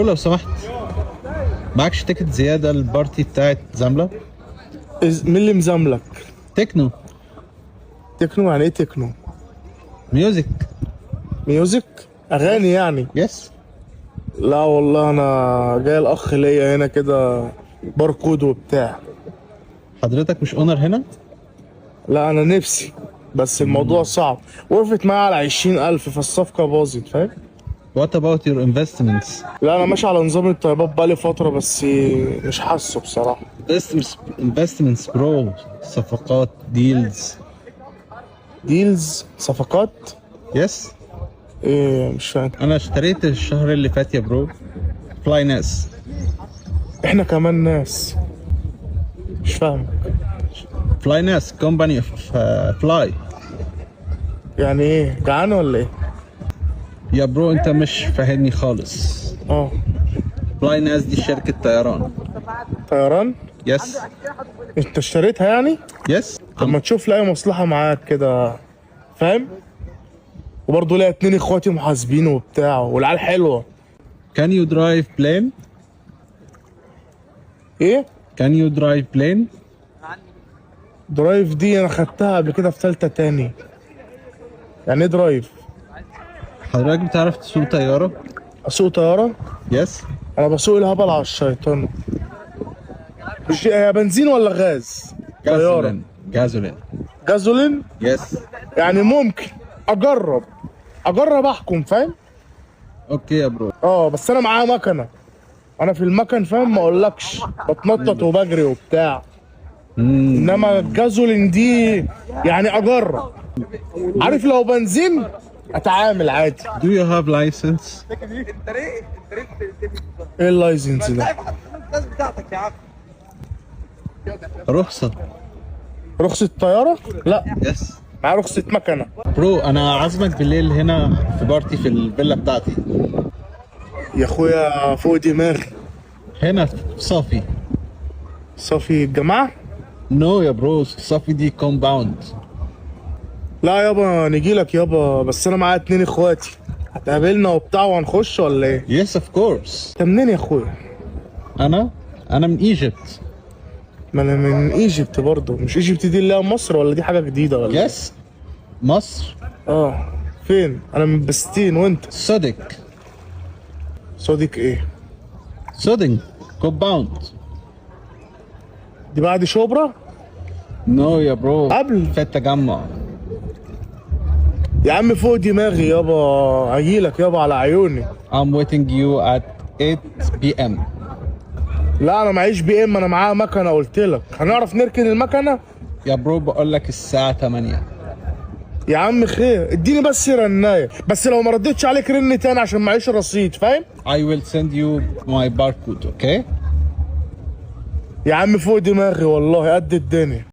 لو سمحت، معكش تيكت زيادة البارتي بتاعت زاملة؟ مين اللي مزاملك؟ تكنو تكنو يعني ايه تكنو؟ ميوزك. ميوزك؟ اغاني يعني؟ يس. لا والله انا جاي الاخ ليا هنا كده باركود وبتاع. حضرتك مش اونر هنا؟ لا انا نفسي، بس الموضوع صعب. وقفت معايا على 20,000 فالصفقة باظت، فاهم؟ What about your investments? لا انا ماشي على نظام الطيبات بقالي فترة بس مش حاسه بصراحة. investments برو، صفقات، ديلز. ديلز؟ صفقات؟ يس. ايه مش فاهم. انا اشتريت الشهر اللي فات يا برو فلاي ناس. احنا كمان ناس؟ مش فاهم. فلاي ناس كومباني فلاي. يعني ايه، جعان ولا ايه؟ يا برو انت مش فاهمني خالص. اه. فلاي ناس دي شركة طيران. طيران؟ يس. انت اشتريتها يعني؟ يس. طب ما تشوف لي اي مصلحة معاك كده، فاهم؟ وبرضه ليا 2 اخواتي محاسبين وبتاع والعيال حلوة. Can you drive plane? ايه؟ Can you drive plane? درايف دي انا خدتها قبل كده في تالتة تاني. يعني ايه درايف؟ حضرتك بتعرف تسوق طيارة؟ اسوق طيارة؟ يس. انا بسوق الهبل على الشيطان. مش هي بنزين ولا غاز؟ طيارة جازولين. جازولين؟ يس. يعني ممكن اجرب احكم، فاهم؟ اوكي يا برو. بس انا معايا مكنه. انا في المكن فاهم، ما اقولكش بتنطط وبجري وبتاع. انما الجازولين دي يعني اجرب. عارف لو بنزين اتعامل عادي. Do you have license? ايه اللايسنس ده؟ رخصة. رخصة طيارة؟ لا يس. معايا رخصة مكنة. برو انا عازمك بالليل هنا في بارتي في الفيلا بتاعتي. يا اخويا فوق دماغي. هنا في صافي. صافي الجماعة؟ نو يا برو، صافي دي كومباوند. لا يابا نجيلك يابا، بس انا معايا 2 اخواتي. هتقابلنا وبتاع وهنخش ولا ايه؟ يس اوف كورس. انت منين يا اخويا؟ انا من ايجيبت. ما انا من ايجيبت برضه. مش ايجيبت دي اللي هي مصر ولا دي حاجة جديدة ولا؟ يس. مصر. فين؟ انا من بستين وانت؟ صدق. صديق ايه؟ صدق كومباوند. دي بعد شبرا؟ نو يا برو، قبل. في التجمع. يا عم فوق دماغي يابا، هجيلك يابا على عيوني. I'm waiting you at 8 p.m. لا انا معيش بي ام، انا معايا مكنه. قلت لك هنعرف نركن المكنه. يا برو بقول لك الساعة 8. يا عم خير، اديني بس رنايه، بس لو ما ردتش عليك رن تاني عشان معيش رصيد، فاهم؟ I will send you my barcode, okay? يا عم فوق دماغي والله قد الدنيا.